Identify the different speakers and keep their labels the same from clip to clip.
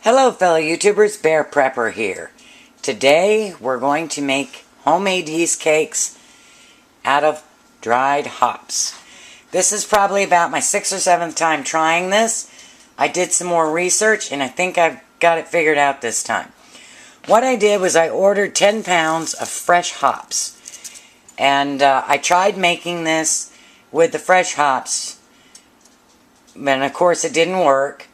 Speaker 1: Hello fellow YouTubers, Bear Prepper here. Today we're going to make homemade yeast cakes out of dried hops. This is probably about my 6th or 7th time trying this. I did some more research and I think I've got it figured out this time. What I did was I ordered 10 pounds of fresh hops. And I tried making this with the fresh hops. And of course it didn't work.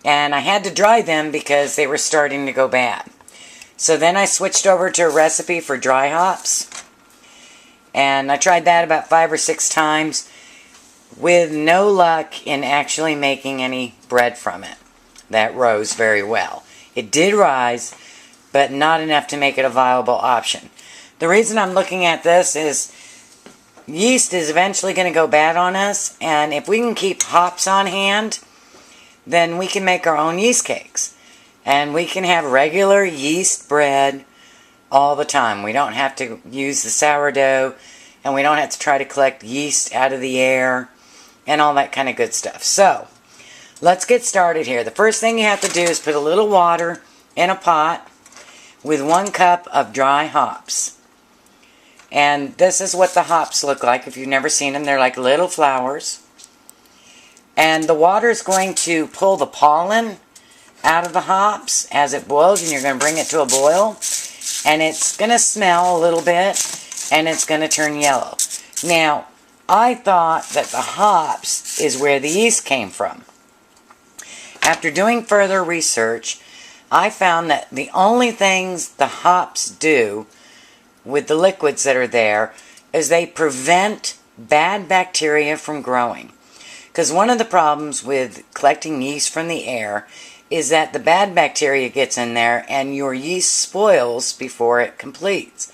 Speaker 1: And I had to dry them because they were starting to go bad. So then I switched over to a recipe for dry hops. And I tried that about 5 or 6 times with no luck in actually making any bread from it that rose very well. It did rise, but not enough to make it a viable option. The reason I'm looking at this is yeast is eventually going to go bad on us, and if we can keep hops on hand, then we can make our own yeast cakes. And we can have regular yeast bread all the time. We don't have to use the sourdough, and we don't have to try to collect yeast out of the air, and all that kind of good stuff. So, let's get started here. The first thing you have to do is put a little water in a pot with 1 cup of dry hops. And this is what the hops look like. If you've never seen them, they're like little flowers. And the water is going to pull the pollen out of the hops as it boils, and you're going to bring it to a boil. And it's going to smell a little bit, and it's going to turn yellow. Now, I thought that the hops is where the yeast came from. After doing further research, I found that the only things the hops do with the liquids that are there is they prevent bad bacteria from growing. Because one of the problems with collecting yeast from the air is that the bad bacteria gets in there and your yeast spoils before it completes.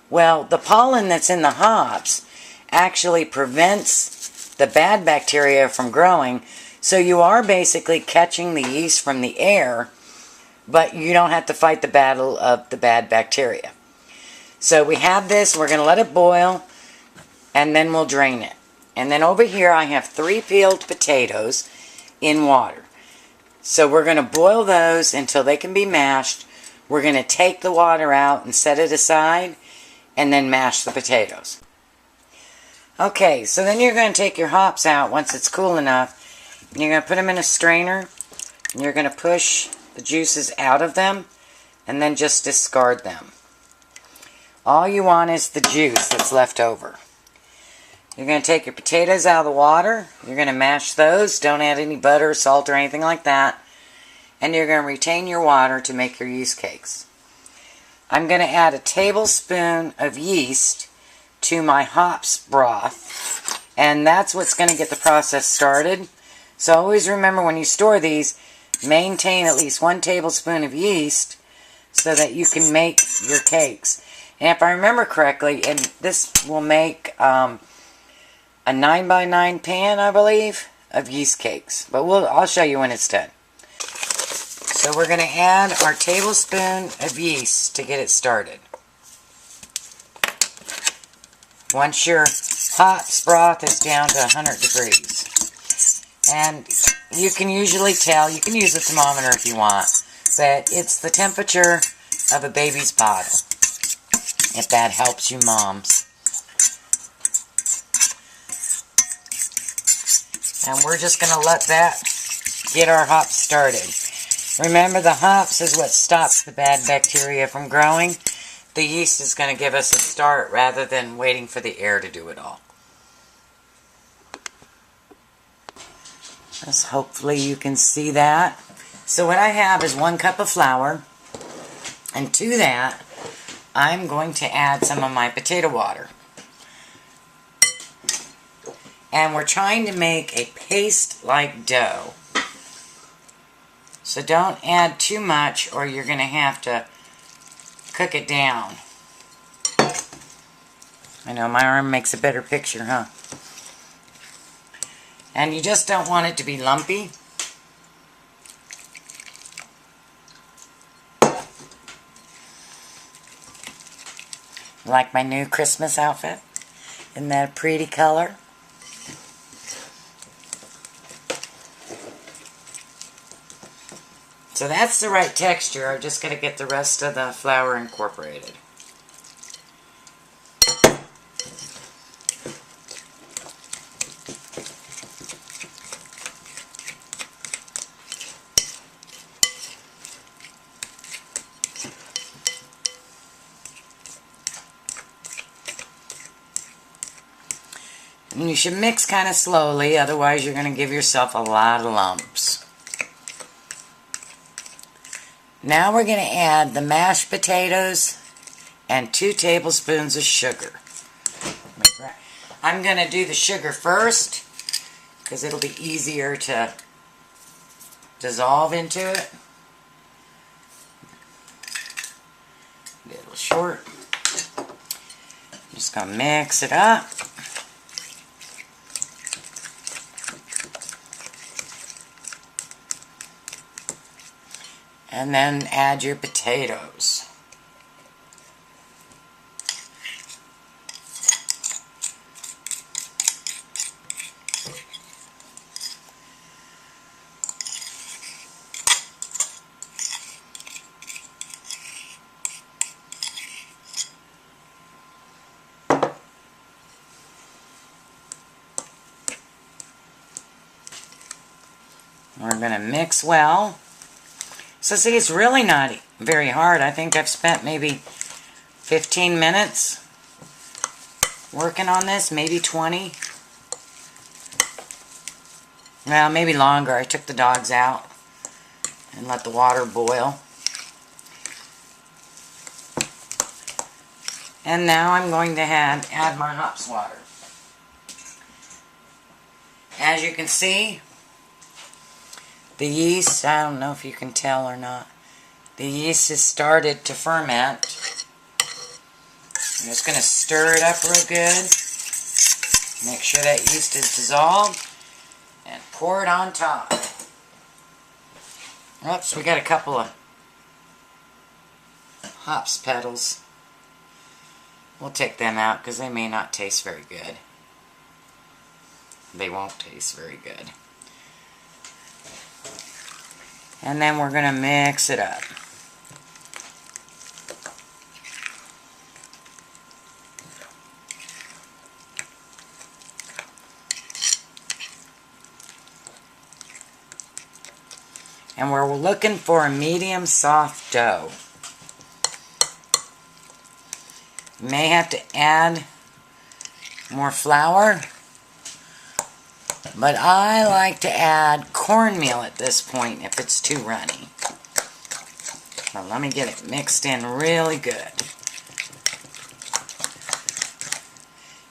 Speaker 1: Well, the pollen that's in the hops actually prevents the bad bacteria from growing, so you are basically catching the yeast from the air, but you don't have to fight the battle of the bad bacteria. So we have this, we're going to let it boil, and then we'll drain it. And then over here I have 3 peeled potatoes in water. So we're going to boil those until they can be mashed. We're going to take the water out and set it aside, and then mash the potatoes. Okay, so then you're going to take your hops out once it's cool enough. And you're going to put them in a strainer, and you're going to push the juices out of them, and then just discard them. All you want is the juice that's left over. You're going to take your potatoes out of the water. You're going to mash those. Don't add any butter, salt, or anything like that. And you're going to retain your water to make your yeast cakes. I'm going to add a tablespoon of yeast to my hops broth. And that's what's going to get the process started. So always remember, when you store these, maintain at least 1 tablespoon of yeast so that you can make your cakes. And if I remember correctly, and this will make a 9x9 pan, I believe, of yeast cakes. But I'll show you when it's done. So we're going to add our tablespoon of yeast to get it started. Once your hops broth is down to 100 degrees. And you can usually tell, you can use a thermometer if you want, but it's the temperature of a baby's bottle, if that helps you moms. And we're just going to let that get our hops started. Remember, the hops is what stops the bad bacteria from growing. The yeast is going to give us a start rather than waiting for the air to do it all. Just hopefully you can see that. So what I have is 1 cup of flour. And to that, I'm going to add some of my potato water. And we're trying to make a paste-like dough. So don't add too much or you're going to have to cook it down. I know my arm makes a better picture, huh? And you just don't want it to be lumpy. Like my new Christmas outfit? Isn't that a pretty color? So that's the right texture. I'm just going to get the rest of the flour incorporated. And you should mix kind of slowly, otherwise you're going to give yourself a lot of lumps. Now we're going to add the mashed potatoes and 2 tablespoons of sugar. I'm going to do the sugar first because it'll be easier to dissolve into it. A little short. Just going to mix it up. And then add your potatoes. We're going to mix well. So see, it's really not very hard. I think I've spent maybe 15 minutes working on this, maybe 20. Well, maybe longer. I took the dogs out and let the water boil. And now I'm going to add my hops water. As you can see, the yeast, I don't know if you can tell or not, the yeast has started to ferment. I'm just going to stir it up real good. Make sure that yeast is dissolved. And pour it on top. Oops, we got a couple of hops petals. We'll take them out because they may not taste very good. They won't taste very good. And then we're going to mix it up. And we're looking for a medium soft dough. You may have to add more flour, but I like to add cornmeal at this point if it's too runny. So let me get it mixed in really good.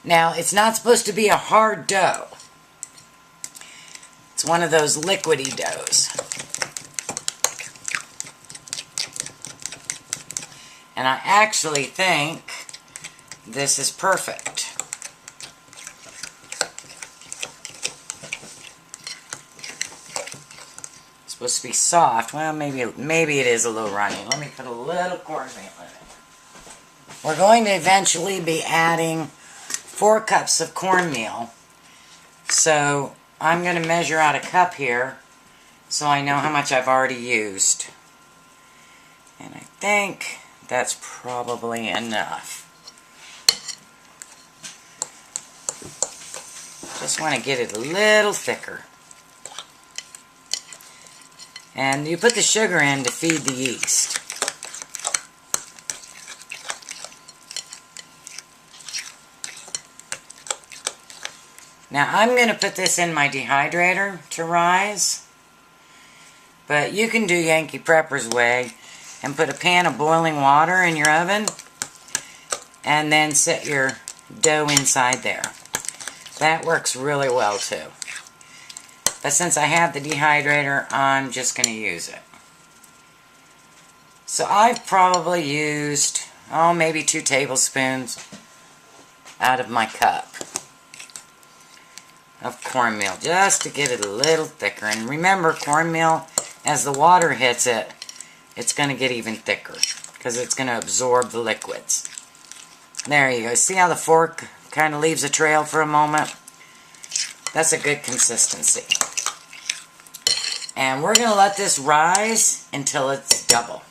Speaker 1: Now, it's not supposed to be a hard dough. It's one of those liquidy doughs. And I actually think this is perfect. It's supposed to be soft. Well, maybe it is a little runny. Let me put a little cornmeal in it. We're going to eventually be adding 4 cups of cornmeal. So I'm going to measure out a cup here so I know how much I've already used. And I think that's probably enough. Just want to get it a little thicker. And you put the sugar in to feed the yeast. Now I'm going to put this in my dehydrator to rise. But you can do Yankee Prepper's way and put a pan of boiling water in your oven and then set your dough inside there. That works really well too. But since I have the dehydrator, I'm just going to use it. So I've probably used, maybe 2 tablespoons out of my cup of cornmeal, just to get it a little thicker. And remember, cornmeal, as the water hits it, it's going to get even thicker because it's going to absorb the liquids. There you go. See how the fork kind of leaves a trail for a moment? That's a good consistency. And we're going to let this rise until it's double.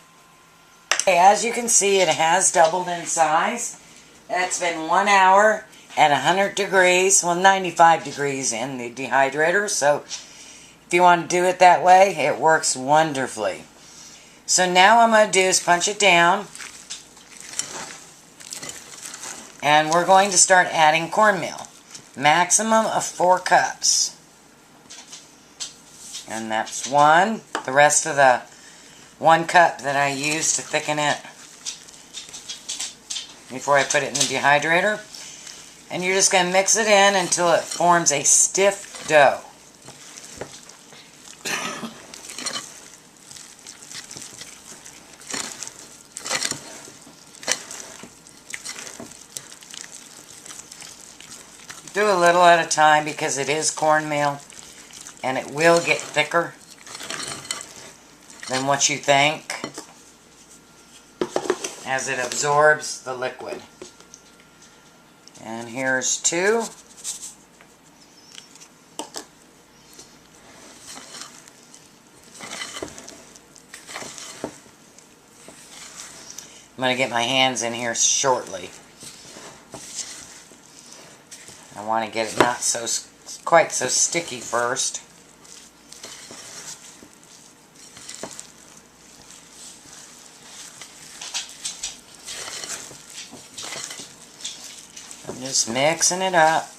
Speaker 1: Okay, as you can see, it has doubled in size. It's been 1 hour at 100 degrees, well 95 degrees in the dehydrator, so if you want to do it that way, it works wonderfully. So now what I'm going to do is punch it down, and we're going to start adding cornmeal. Maximum of 4 cups. And that's 1. The rest of the 1 cup that I used to thicken it before I put it in the dehydrator. And you're just going to mix it in until it forms a stiff dough. Do a little at a time because it is cornmeal and it will get thicker than what you think as it absorbs the liquid. And here's 2. I'm going to get my hands in here shortly. I want to get it not so quite so sticky first. I'm just mixing it up.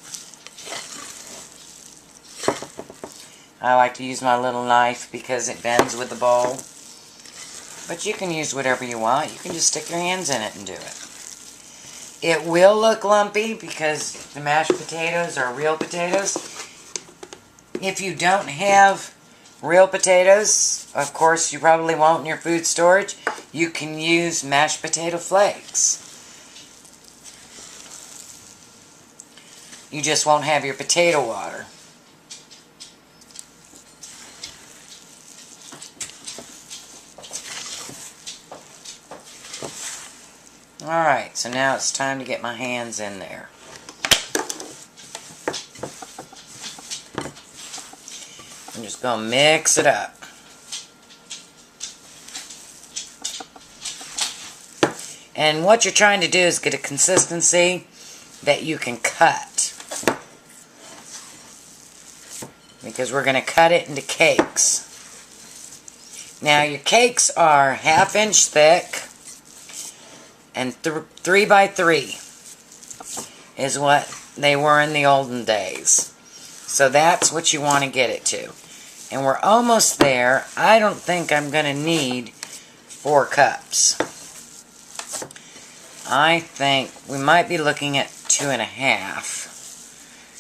Speaker 1: I like to use my little knife because it bends with the bowl. But you can use whatever you want. You can just stick your hands in it and do it. It will look lumpy because the mashed potatoes are real potatoes. If you don't have real potatoes, of course you probably won't in your food storage, you can use mashed potato flakes. You just won't have your potato water. Alright, so now it's time to get my hands in there. I'm just going to mix it up. And what you're trying to do is get a consistency that you can cut. Because we're going to cut it into cakes. Now your cakes are 1/2 inch thick. And 3 by 3 is what they were in the olden days. So that's what you want to get it to. And we're almost there. I don't think I'm going to need 4 cups. I think we might be looking at 2.5.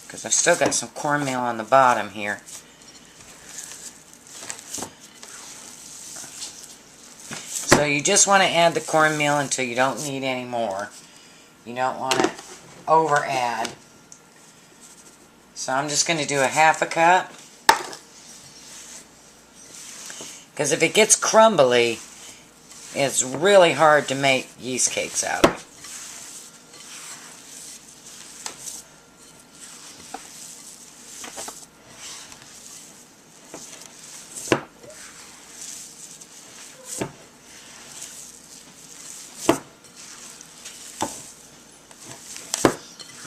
Speaker 1: Because I've still got some cornmeal on the bottom here. So you just want to add the cornmeal until you don't need any more. You don't want to over add. So I'm just going to do 1/2 cup. Because if it gets crumbly, it's really hard to make yeast cakes out of it.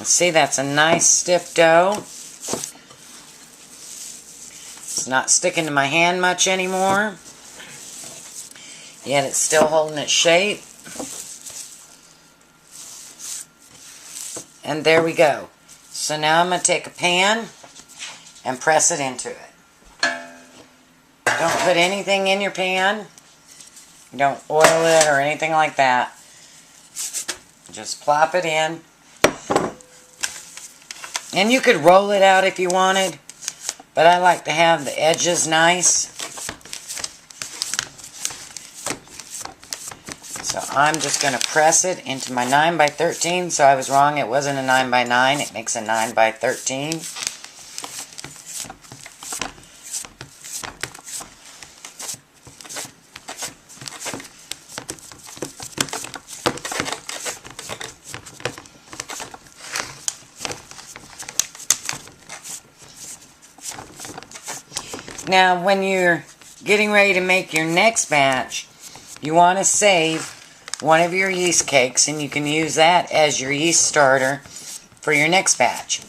Speaker 1: See, that's a nice stiff dough. It's not sticking to my hand much anymore. Yet it's still holding its shape. And there we go. So now I'm going to take a pan and press it into it. Don't put anything in your pan. Don't oil it or anything like that. Just plop it in. And you could roll it out if you wanted, but I like to have the edges nice. So I'm just going to press it into my 9 by 13. So I was wrong, it wasn't a 9 by 9, it makes a 9 by 13. Now, when you're getting ready to make your next batch, you want to save one of your yeast cakes, and you can use that as your yeast starter for your next batch.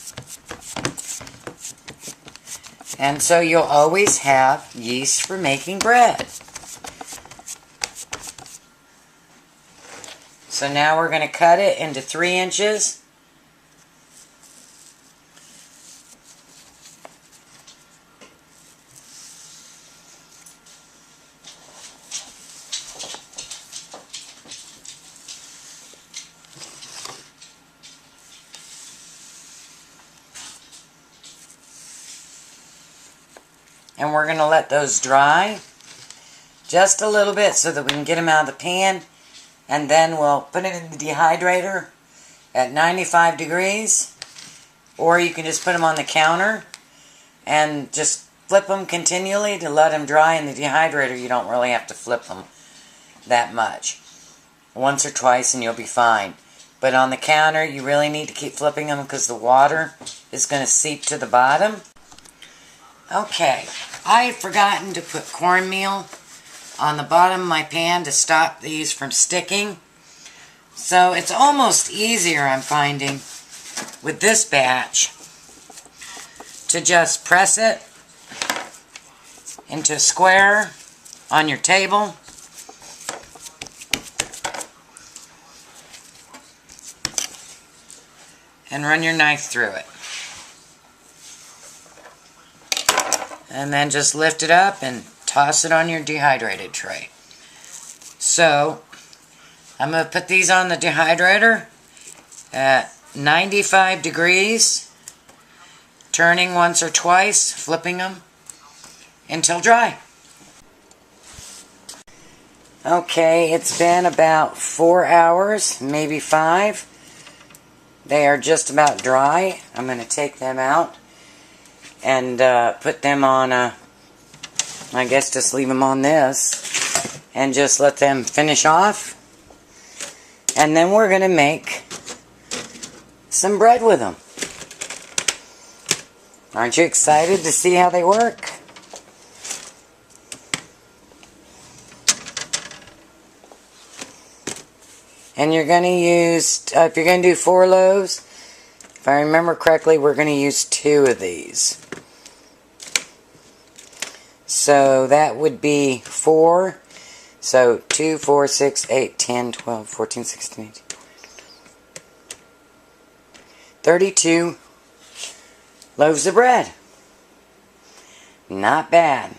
Speaker 1: And so you'll always have yeast for making bread. So now we're going to cut it into 3 inches. And we're going to let those dry just a little bit so that we can get them out of the pan. And then we'll put it in the dehydrator at 95 degrees. Or you can just put them on the counter and just flip them continually to let them dry. In the dehydrator, you don't really have to flip them that much. Once or twice and you'll be fine. But on the counter, you really need to keep flipping them because the water is going to seep to the bottom. Okay, I had forgotten to put cornmeal on the bottom of my pan to stop these from sticking. So it's almost easier, I'm finding, with this batch to just press it into a square on your table. And run your knife through it. And then just lift it up and toss it on your dehydrated tray. So, I'm going to put these on the dehydrator at 95 degrees, turning once or twice, flipping them until dry. Okay, it's been about 4 hours, maybe 5. They are just about dry. I'm going to take them out and put them on I guess just leave them on this and just let them finish off. And then we're going to make some bread with them. Aren't you excited to see how they work? And you're going to use, if you're going to do 4 loaves, if I remember correctly, we're going to use 2 of these. So that would be 4. So 2, 4, 6, 8, 10, 12, 14, 16, 18, 32 loaves of bread. Not bad.